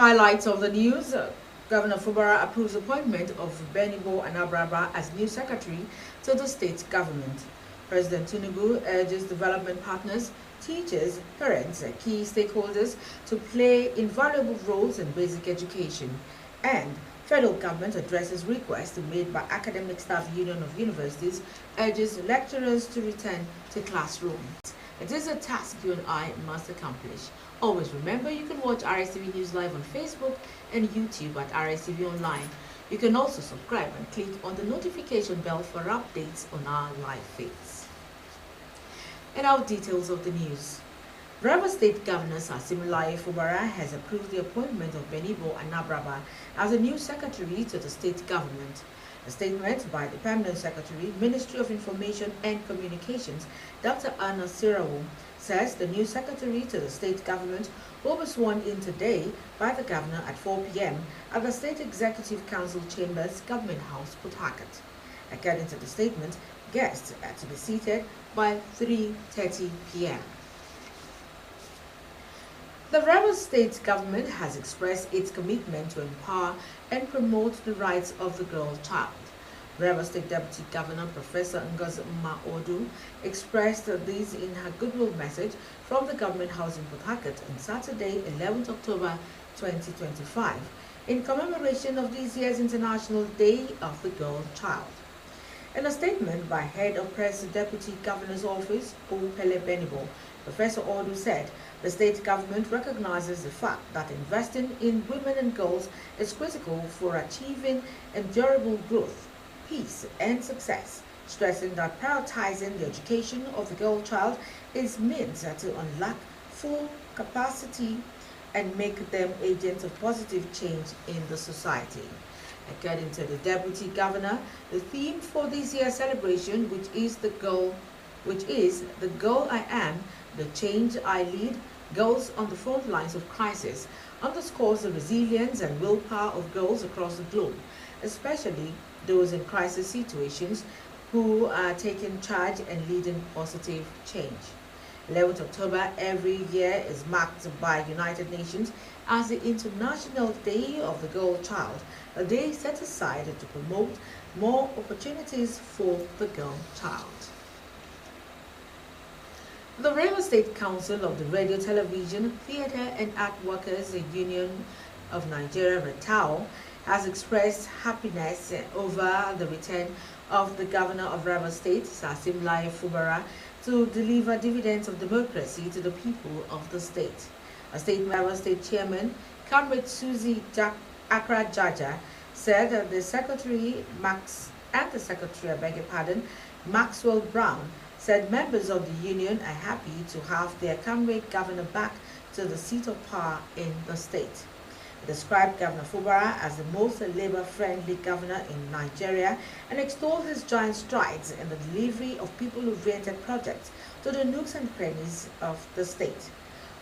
Highlights of the news. Governor Fubara approves appointment of Benibo Anabraba as new secretary to the state government. President Tinubu urges development partners, teachers, parents, and key stakeholders to play invaluable roles in basic education. And federal government addresses requests made by Academic Staff Union of Universities, urges lecturers to return to classrooms. It is a task you and I must accomplish. Always remember, you can watch Rstv News live on Facebook and YouTube at Rstv Online. You can also subscribe and click on the notification bell for updates on our live feeds. And now details of the news. Rivers State Governor Sasimilai Fubara has approved the appointment of Benibo Anabraba as a new secretary to the state government. A statement by the Permanent Secretary, Ministry of Information and Communications, Dr. Anna Sirawu, says the new secretary to the state government will be sworn in today by the governor at 4 p.m. at the State Executive Council Chambers, Government House, Port Harcourt. According to the statement, guests are to be seated by 3:30 p.m. The Rivers State government has expressed its commitment to empower and promote the rights of the girl child. Rivers State Deputy Governor Professor Ngozi Odu expressed this in her goodwill message from the Government House in Port Harcourt on Saturday, 11th October 2025, in commemoration of this year's International Day of the Girl Child. In a statement by Head of Press Deputy Governor's Office, Opele Benibo, Professor Odu said the state government recognizes the fact that investing in women and girls is critical for achieving endurable growth, peace, and success, stressing that prioritizing the education of the girl child is meant to unlock full capacity and make them agents of positive change in the society. According to the Deputy Governor, the theme for this year's celebration, which is the girl I am, the change I lead, girls on the front lines of crisis, underscores the resilience and willpower of girls across the globe, especially those in crisis situations who are taking charge and leading positive change. 11th October every year is marked by United Nations as the International Day of the Girl Child, a day set aside to promote more opportunities for the girl child. The Rivers State Council of the Radio, Television, Theatre and Art Workers Union of Nigeria, RTAO, has expressed happiness over the return of the Governor of Rivers State, Sasimilai Fubara, to deliver dividends of democracy to the people of the state. A statement by Rivers State Chairman, Comrade Susie Accra Jaja, said that the Secretary, Maxwell Brown, said members of the union are happy to have their comrade governor back to the seat of power in the state. He described Governor Fubara as the most labor-friendly governor in Nigeria and extolled his giant strides in the delivery of people-oriented projects to the nooks and crannies of the state.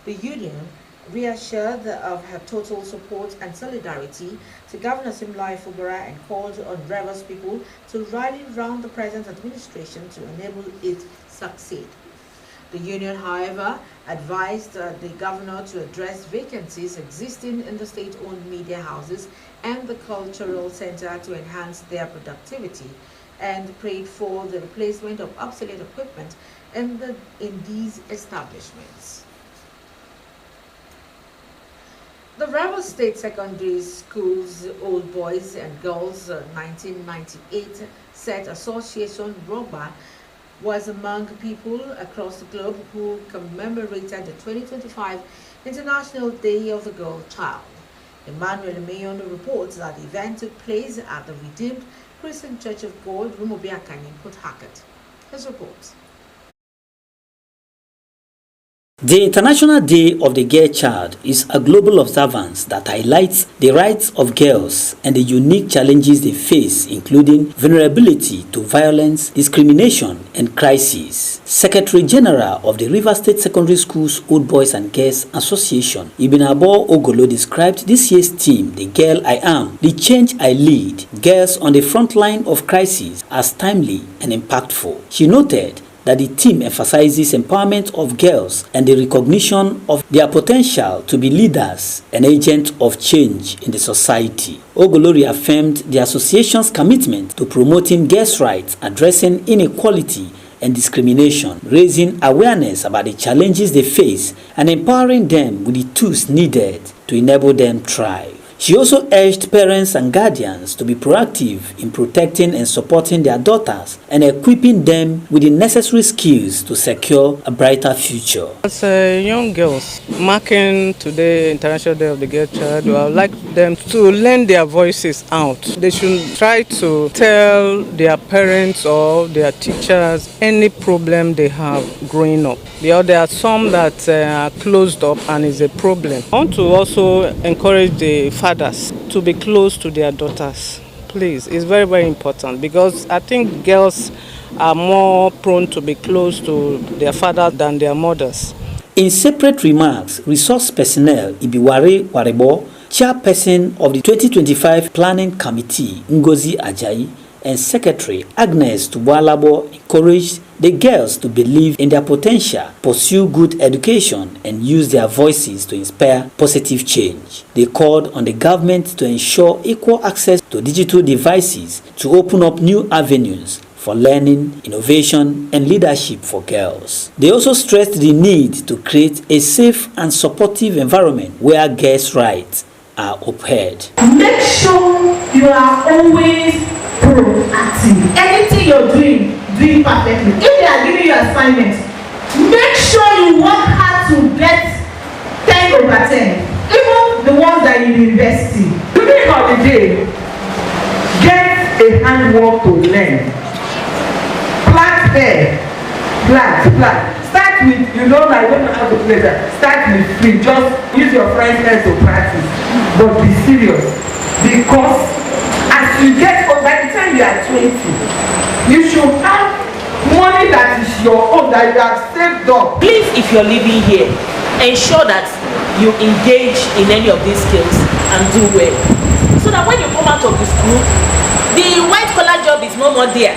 The union reassured of her total support and solidarity to Governor Sasimilai Fubara and called on Rivers people to rally round the present administration to enable it succeed. The union, however, advised the governor to address vacancies existing in the state-owned media houses and the cultural center to enhance their productivity, and prayed for the replacement of obsolete equipment in these establishments. The Rivers State Secondary School's Old Boys and Girls 1998 Set Association ROBA was among people across the globe who commemorated the 2025 International Day of the Girl Child. Emmanuel Mayon reports that the event took place at the Redeemed Christian Church of God, Rumobiakani, Port Harcourt. His report. The International Day of the Girl Child is a global observance that highlights the rights of girls and the unique challenges they face, including vulnerability to violence, discrimination, and crises. Secretary General of the Rivers State Secondary Schools Old Boys and Girls Association, Ibn Abo Ogolo, described this year's theme, The Girl I Am, the Change I Lead, Girls on the Front Line of Crisis, as timely and impactful. She noted that the team emphasizes empowerment of girls and the recognition of their potential to be leaders and agents of change in the society. Ogolori affirmed the association's commitment to promoting girls' rights, addressing inequality and discrimination, raising awareness about the challenges they face, and empowering them with the tools needed to enable them thrive. She also urged parents and guardians to be proactive in protecting and supporting their daughters and equipping them with the necessary skills to secure a brighter future. As young girls, marking today International Day of the Girl Child, I would like them to lend their voices out. They should try to tell their parents or their teachers any problem they have growing up. There are some that are closed up and is a problem. I want to also encourage the fathers to be close to their daughters. Please, it's very, very important because I think girls are more prone to be close to their father than their mothers. In separate remarks, resource personnel Ibiware Warebo, chairperson of the 2025 Planning Committee Ngozi Ajayi, and Secretary Agnes Tubalabo encouraged the girls to believe in their potential, pursue good education, and use their voices to inspire positive change. They called on the government to ensure equal access to digital devices to open up new avenues for learning, innovation, and leadership for girls. They also stressed the need to create a safe and supportive environment where girls' rights are upheld. Make sure you are always proactive. Anything you're doing perfectly. If they are giving you assignments, make sure you work hard to get 10 over 10. Even the ones that you invest in. During holiday, get a handwork to learn. Plant there. Plant. Start with, I don't know how to play that. Start with free. Just use your friends' hands to practice. But be serious. Because as you get, by the time you are 20, you should have money that is your own, that you have saved up. Please, if you're living here, ensure that you engage in any of these skills and do well. So that when you come out of the school, the white collar job is no more there.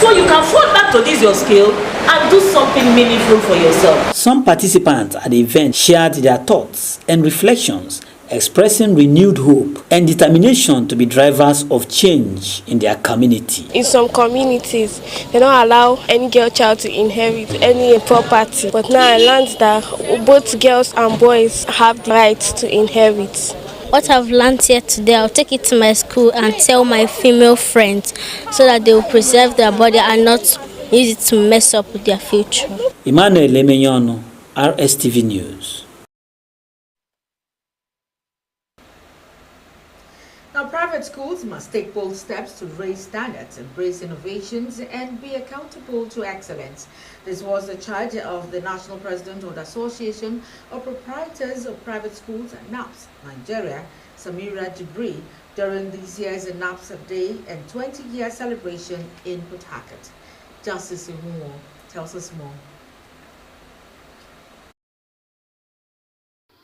So you can fall back to this your skill and do something meaningful for yourself. Some participants at the event shared their thoughts and reflections, expressing renewed hope and determination to be drivers of change in their community. In some communities, they don't allow any girl child to inherit any property. But now I learned that both girls and boys have the right to inherit. What I've learned here today, I'll take it to my school and tell my female friends so that they will preserve their body and not use it to mess up with their future. Emmanuel Lemeyono, Rstv News. Now, private schools must take bold steps to raise standards, embrace innovations, and be accountable to excellence. This was the charge of the National President of the Association of Proprietors of Private Schools, NAPS, Nigeria, Samira Jibri, during this year's NAPS Day and 20-year celebration in Port Harcourt. Justice Ihumo tells us more.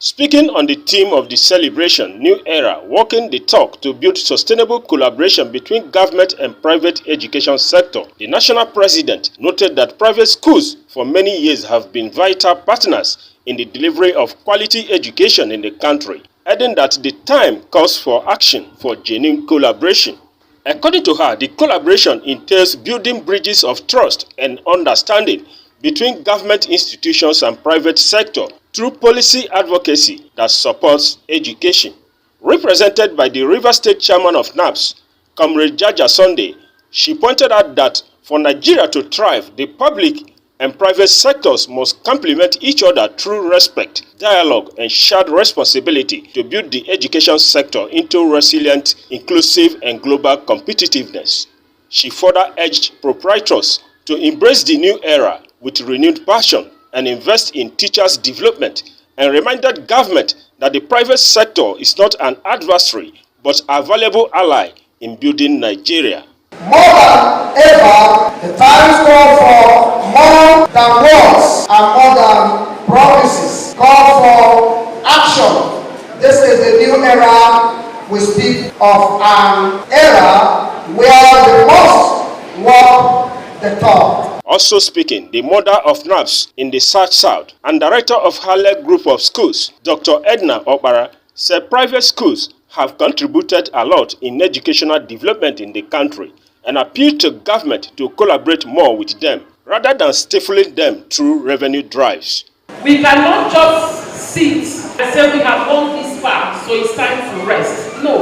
Speaking on the theme of the celebration, New Era, Walking the Talk to build sustainable collaboration between government and private education sector, the national president noted that private schools for many years have been vital partners in the delivery of quality education in the country, adding that the time calls for action for genuine collaboration. According to her, the collaboration entails building bridges of trust and understanding between government institutions and private sector through policy advocacy that supports education. Represented by the River State Chairman of NAPS, Comrade Jaja Sunday, she pointed out that for Nigeria to thrive, the public and private sectors must complement each other through respect, dialogue, and shared responsibility to build the education sector into resilient, inclusive, and global competitiveness. She further urged proprietors to embrace the new era with renewed passion and invest in teachers' development, and reminded government that the private sector is not an adversary but a valuable ally in building Nigeria. More than ever, the times call for more than words and more than promises. Call for action. This is the new era. We speak of an era where we must walk the talk. Also speaking, the mother of NAPS in the South and director of Harlech Group of Schools, Dr. Edna Okpara, said private schools have contributed a lot in educational development in the country and appealed to government to collaborate more with them rather than stifling them through revenue drives. We cannot just sit and say we have gone this far, so it's time to rest. No.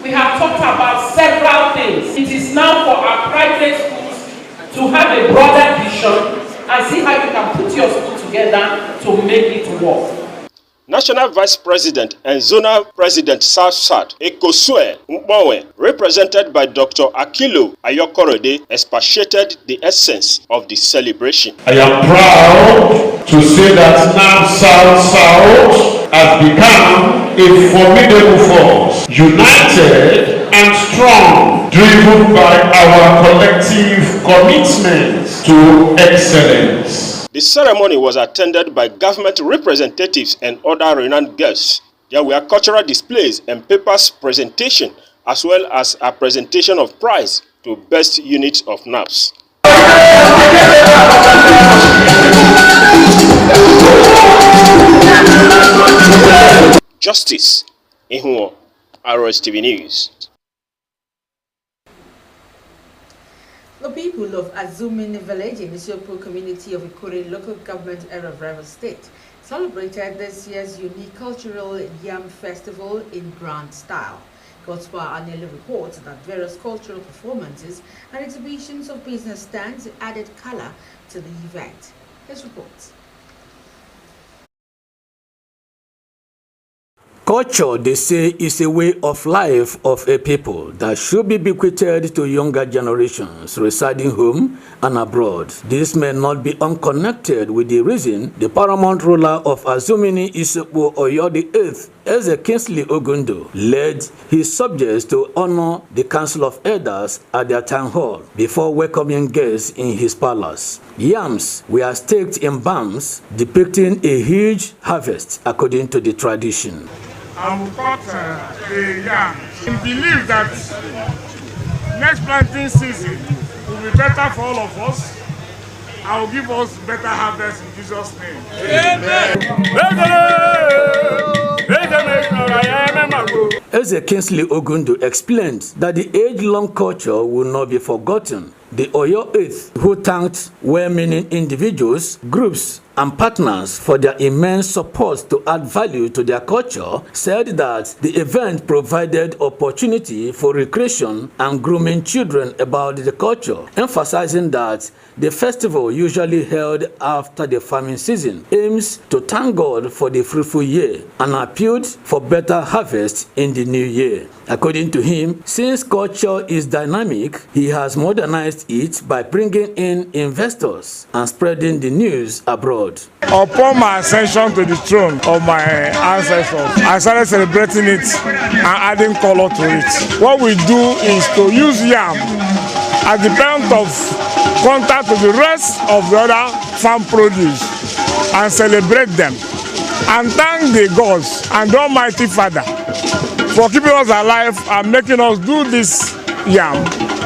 We have talked about several things. It is now for our private schools to have a broader vision and see how you can put your school together to make it work. National Vice President and Zonal President South, Ekosue Mkpowe, represented by Dr. Akilo Ayokorode, expatiated the essence of the celebration. I am proud to say that now South has become a formidable force, united and strong, driven by our collective commitment to excellence. The ceremony was attended by government representatives and other renowned guests. There were cultural displays and papers presentation, as well as a presentation of prize to best units of NAPS. Justice Ihuo, Rstv News. The people of Azumini village in the Siopo community of Ikore local government area of Rivers State celebrated this year's unique cultural yam festival in grand style. Gospel annually reports that various cultural performances and exhibitions of business stands added color to the event. His reports. Culture, they say, is a way of life of a people that should be bequeathed to younger generations residing home and abroad. This may not be unconnected with the reason the paramount ruler of Azumini Isekpo Oyo the Eighth, Eze Kingsley Ogundo, led his subjects to honor the Council of Elders at their town hall before welcoming guests in his palace. Yams were staked in bams depicting a huge harvest according to the tradition. I will cut the yam and believe that next planting season will be better for all of us. I will give us better harvest in Jesus' name. Eze Kingsley Ogundo explained that the age-long culture will not be forgotten. The Oyo Eighth, who thanked well-meaning individuals, groups, and partners for their immense support to add value to their culture, said that the event provided opportunity for recreation and grooming children about the culture, emphasizing that the festival, usually held after the farming season, aims to thank God for the fruitful year and appealed for better harvest in the new year. According to him, since culture is dynamic, he has modernized it by bringing in investors and spreading the news abroad. Upon my ascension to the throne of my ancestors, I started celebrating it and adding color to it. What we do is to use yam as the point of contact to the rest of the other farm produce and celebrate them and thank the gods and the Almighty Father for keeping us alive and making us do this yam.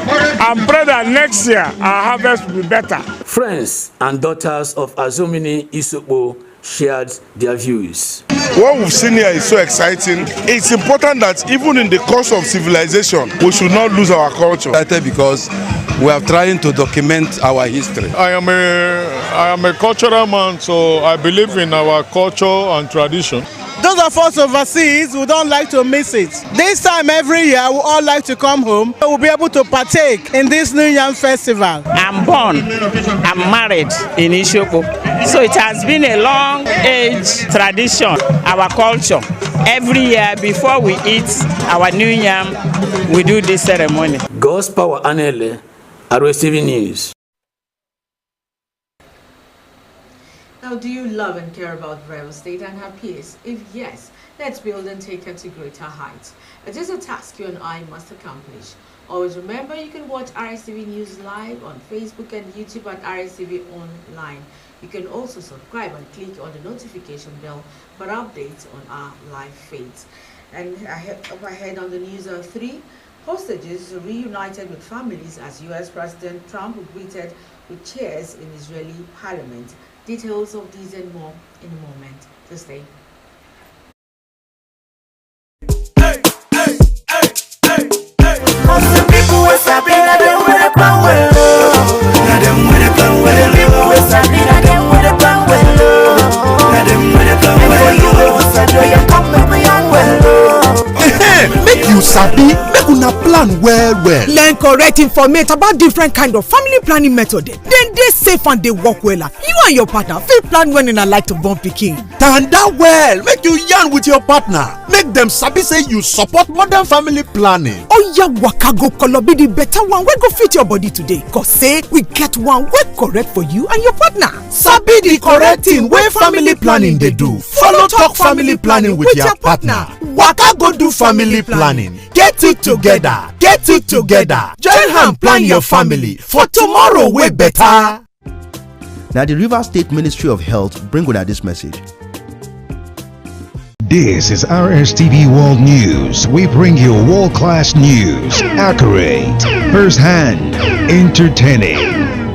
And pray that next year our harvest will be better. Friends and daughters of Azumini Isekpo shared their views. What we've seen here is so exciting. It's important that even in the course of civilization, we should not lose our culture. Because we are trying to document our history. I am a cultural man, so I believe in our culture and tradition. Those of us overseas, we don't like to miss it. This time every year, we all like to come home. We'll be able to partake in this New Yam Festival. I'm born, I'm married in Ishopo. So it has been a long age tradition, our culture. Every year before we eat our New Yam, we do this ceremony. God's Power Anele, Rstv News. Now, do you love and care about Rivers State and her peace? If yes, let's build and take her to greater heights. It is a task you and I must accomplish. Always remember, you can watch Rstv News live on Facebook and YouTube at Rstv Online. You can also subscribe and click on the notification bell for updates on our live feeds. And up ahead on the news are 3. Hostages reunited with families as U.S. President Trump greeted with cheers in Israeli parliament. Details of these and more in a moment. To stay. Make you sabi, make una plan well. Learn correct information about different kind of family planning method. Then dey safe and dey work wella. You and your partner fit plan when una like to born pikin. Tanda well, make you yarn with your partner. Make them sabi say you support modern family planning. Oya waka go kolobi the better one wey go fit your body today. Cause say we get one wey correct for you and your partner. Sabi the correct thing wey family planning dey do. Follow talk family planning with your partner. Waka go do family planning. Get it together. Get it together. Join hand plan your family for tomorrow way better. Now the Rivers State Ministry of Health bring with this message. This is Rstv World News. We bring you world-class news, accurate, first-hand, entertaining,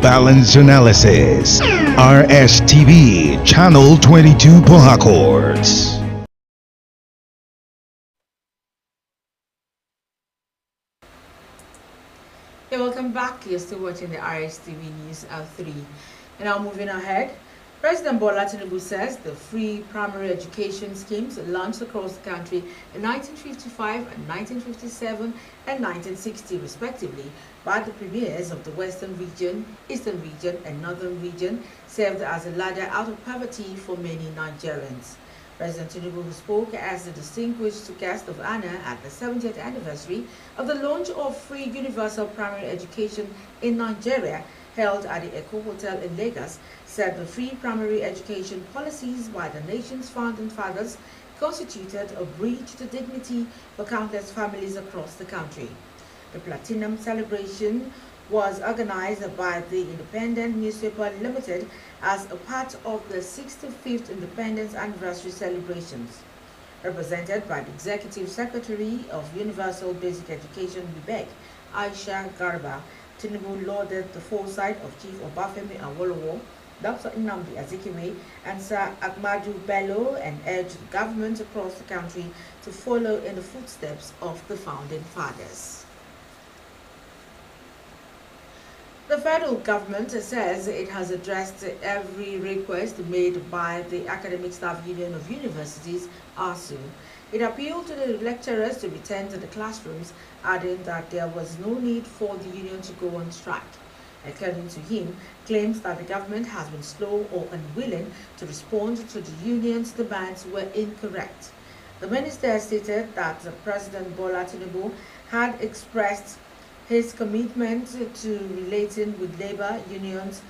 balanced analysis. Rstv, Channel 22 Port Harcourt. Hey, welcome back. You're still watching the Rstv News at 3. And now moving ahead, President Bola Tinubu says the free primary education schemes launched across the country in 1955 and 1957 and 1960 respectively by the premiers of the Western region, Eastern region and Northern region served as a ladder out of poverty for many Nigerians. President Tinubu, who spoke as the distinguished guest of honor at the 70th anniversary of the launch of free universal primary education in Nigeria, held at the Eco Hotel in Lagos, said the free primary education policies by the nation's founding fathers constituted a breach to dignity for countless families across the country. The Platinum celebration was organized by the Independent Newspaper Limited as a part of the 65th Independence Anniversary celebrations. Represented by the Executive Secretary of Universal Basic Education, UBEC, Aisha Garba, Tinubu lauded the foresight of Chief Obafemi Awolowo, Dr. Nnamdi Azikiwe, and Sir Ahmadu Bello, and urged governments across the country to follow in the footsteps of the founding fathers. The federal government says it has addressed every request made by the Academic Staff Union of Universities, ASU. It appealed to the lecturers to return to the classrooms, adding that there was no need for the union to go on strike. According to him, claims that the government has been slow or unwilling to respond to the union's demands were incorrect. The minister stated that President Bola Tinubu had expressed his commitment to relating with labor unions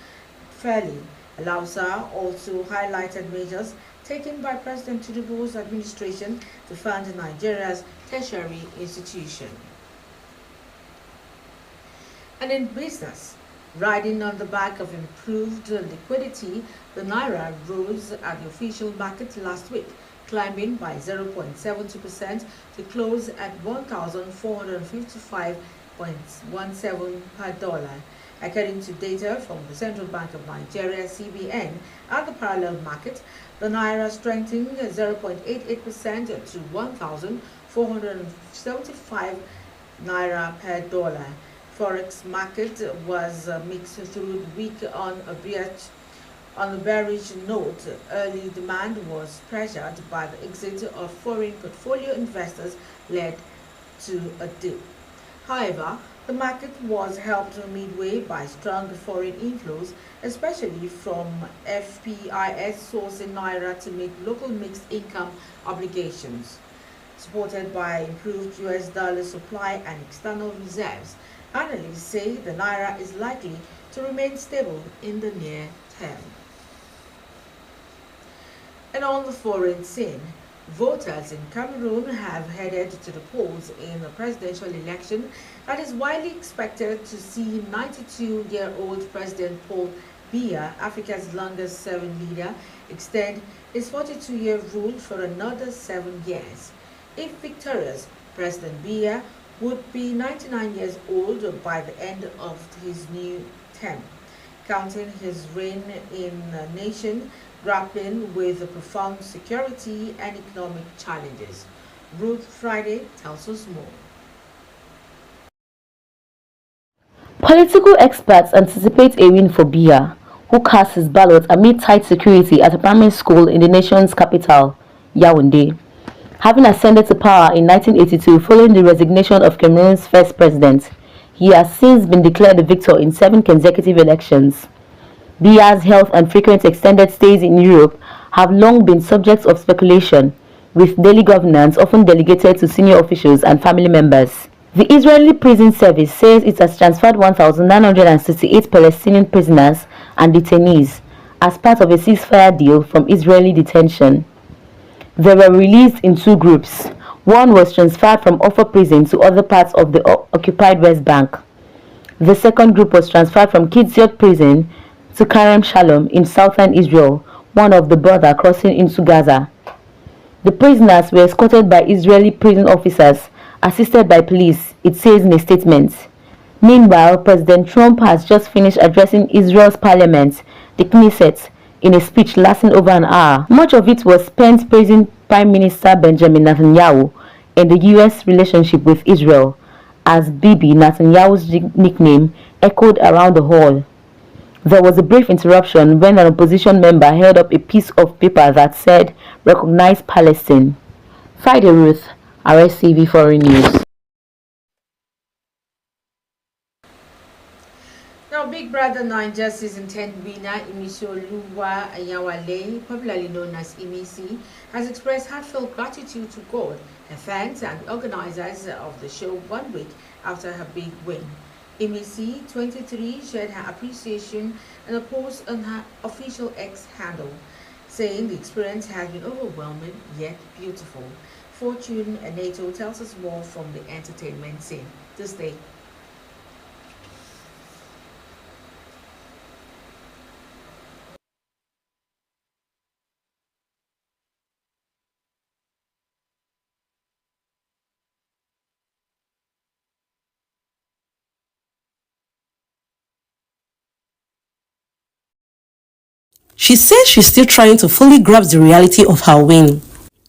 fairly. Alausa also highlighted measures taken by President Tinubu's administration to fund Nigeria's tertiary institution. And in business, riding on the back of improved liquidity, the Naira rose at the official market last week, climbing by 0.72% to close at 1,455.17 per dollar. According to data from the Central Bank of Nigeria, CBN, at the parallel market, the Naira strengthened 0.88% to 1,475 Naira per dollar. Forex market was mixed through the week on a bearish note. Early demand was pressured by the exit of foreign portfolio investors led to a dip. However, the market was helped midway by strong foreign inflows, especially from FPIS sourcing Naira to meet local mixed income obligations. Supported by improved US dollar supply and external reserves, analysts say the Naira is likely to remain stable in the near term. And on the foreign scene, voters in Cameroon have headed to the polls in a presidential election that is widely expected to see 92-year-old President Paul Biya, Africa's longest-serving leader, extend his 42-year rule for another 7 years. If victorious, President Biya would be 99 years old by the end of his new term, counting his reign in a nation grappling with the profound security and economic challenges. Ruth Friday tells us more. Political experts anticipate a win for Biya, who cast his ballot amid tight security at a primary school in the nation's capital, Yaoundé. Having ascended to power in 1982 following the resignation of Cameroon's first president, he has since been declared the victor in 7 consecutive elections. Biya's health and frequent extended stays in Europe have long been subjects of speculation, with daily governance often delegated to senior officials and family members. The Israeli Prison Service says it has transferred 1,968 Palestinian prisoners and detainees as part of a ceasefire deal from Israeli detention. They were released in 2 groups. One was transferred from Offa prison to other parts of the occupied West Bank. The second group was transferred from Kidziot prison to Karem Shalom in southern Israel, one of the border crossing into Gaza. The prisoners were escorted by Israeli prison officers assisted by police, it says in a statement. Meanwhile, President Trump has just finished addressing Israel's parliament, the Knesset, in a speech lasting over an hour. Much of it was spent praising Prime Minister Benjamin Netanyahu and the U.S. relationship with Israel, as Bibi, Netanyahu's nickname, echoed around the hall. There was a brief interruption when an opposition member held up a piece of paper that said, "Recognize Palestine." Friday Ruth, Rstv Foreign News. Now, Big Brother Niger Season 10 winner Imisi Oluwa Ayawale, popularly known as Imisi, has expressed heartfelt gratitude to God, her fans and the organizers of the show 1 week after her big win. Imisi, 23, shared her appreciation in a post on her official X handle, saying the experience has been overwhelming yet beautiful. Fortune Nato tells us more from the entertainment scene this day. She says she's still trying to fully grasp the reality of her win.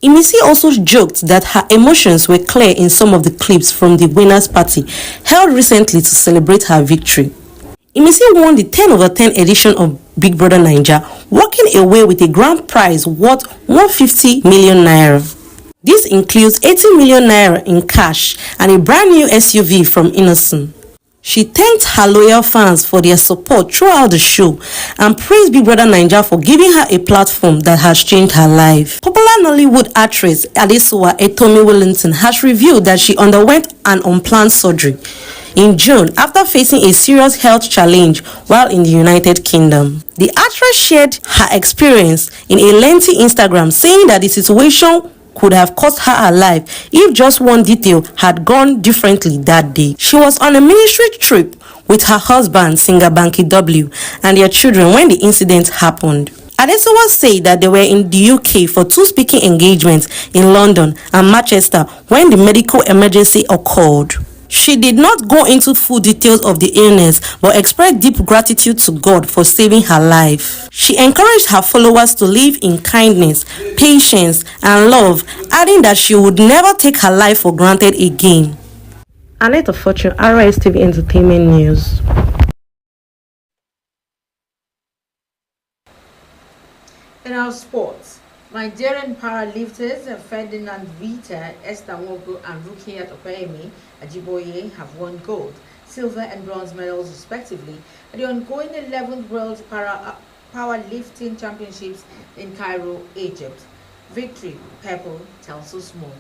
Imisi also joked that her emotions were clear in some of the clips from the winners' party held recently to celebrate her victory. Imisi won the 10/10 edition of Big Brother Naija, walking away with a grand prize worth 150 million naira. This includes 80 million naira in cash and a brand new SUV from Innocent. She thanked her loyal fans for their support throughout the show and praised Big Brother Naija for giving her a platform that has changed her life. Popular Nollywood actress Adesuwa Etomi Wellington has revealed that she underwent an unplanned surgery in June after facing a serious health challenge while in the United Kingdom. The actress shared her experience in a lengthy Instagram, saying that the situation could have cost her her life if just one detail had gone differently that day. She was on a ministry trip with her husband, singer Banky W, and their children when the incident happened. Adesuwa said that they were in the UK for 2 speaking engagements in London and Manchester when the medical emergency occurred. She did not go into full details of the illness but expressed deep gratitude to God for saving her life. She encouraged her followers to live in kindness, patience, and love, adding that she would never take her life for granted again. Annette of Fortune, Rstv Entertainment News. In our sports, Nigerian powerlifters Ferdinand Vita, Esther Wogo, and Rukiat Opeyemi Ajiboye have won gold, silver, and bronze medals respectively at the ongoing 11th World Powerlifting Championships in Cairo, Egypt. Victory Purple tells us more.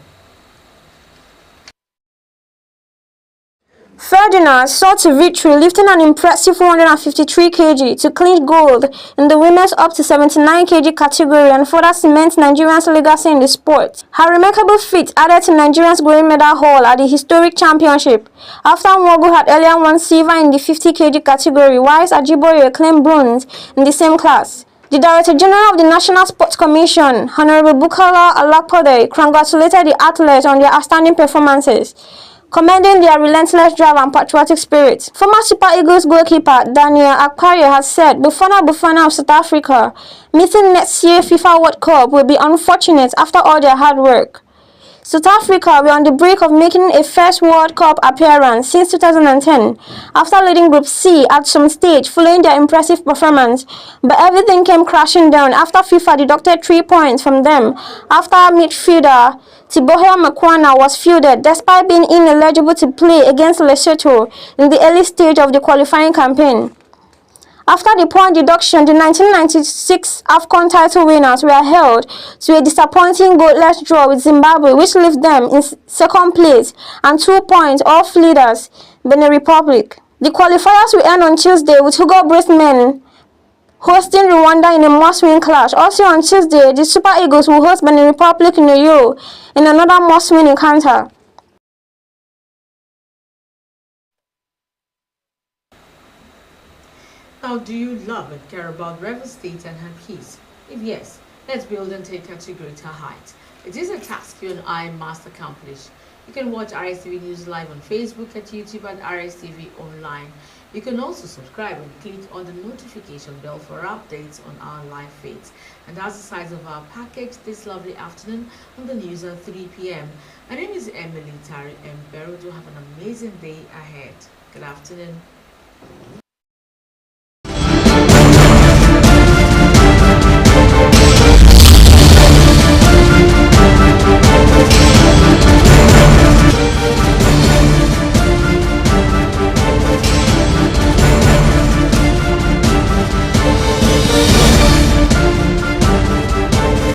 Ferdinand sought a victory, lifting an impressive 453 kg to clinch gold in the women's up to 79 kg category and further cement Nigerians' legacy in the sport. Her remarkable feat added to Nigerians' gold medal haul at the historic championship, after Nwogu had earlier won silver in the 50 kg category, whilst Ajiboye claimed bronze in the same class. The Director General of the National Sports Commission, Honorable Bukola Alakode, congratulated the athletes on their outstanding performances, commending their relentless drive and patriotic spirit. Former Super Eagles goalkeeper Daniel Akpari has said Bafana of South Africa missing next year's FIFA World Cup will be unfortunate after all their hard work. South Africa were on the brink of making a first World Cup appearance since 2010 after leading Group C at some stage following their impressive performance, but everything came crashing down after FIFA deducted 3 points from them after midfielder Tibohe Mekwana was fielded despite being ineligible to play against Lesotho in the early stage of the qualifying campaign. After the point deduction, the 1996 AFCON title winners were held to a disappointing goalless draw with Zimbabwe, which left them in second place and 2 points off leaders, Benin Republic. The qualifiers will end on Tuesday with Hugo Brace men hosting Rwanda in a must-win clash. Also on Tuesday, the Super Eagles will host Benin Republic in Rio in another must-win encounter. Now, do you love and care about Rivers State and her peace? If yes, let's build and take her to greater heights. It is a task you and I must accomplish. You can watch Rstv News live on Facebook, at YouTube at Rstv Online. You can also subscribe and click on the notification bell for updates on our live feeds. And that's the size of our package this lovely afternoon on the news at 3 p.m. My name is Emily Tari Mbero. Do have an amazing day ahead. Good afternoon.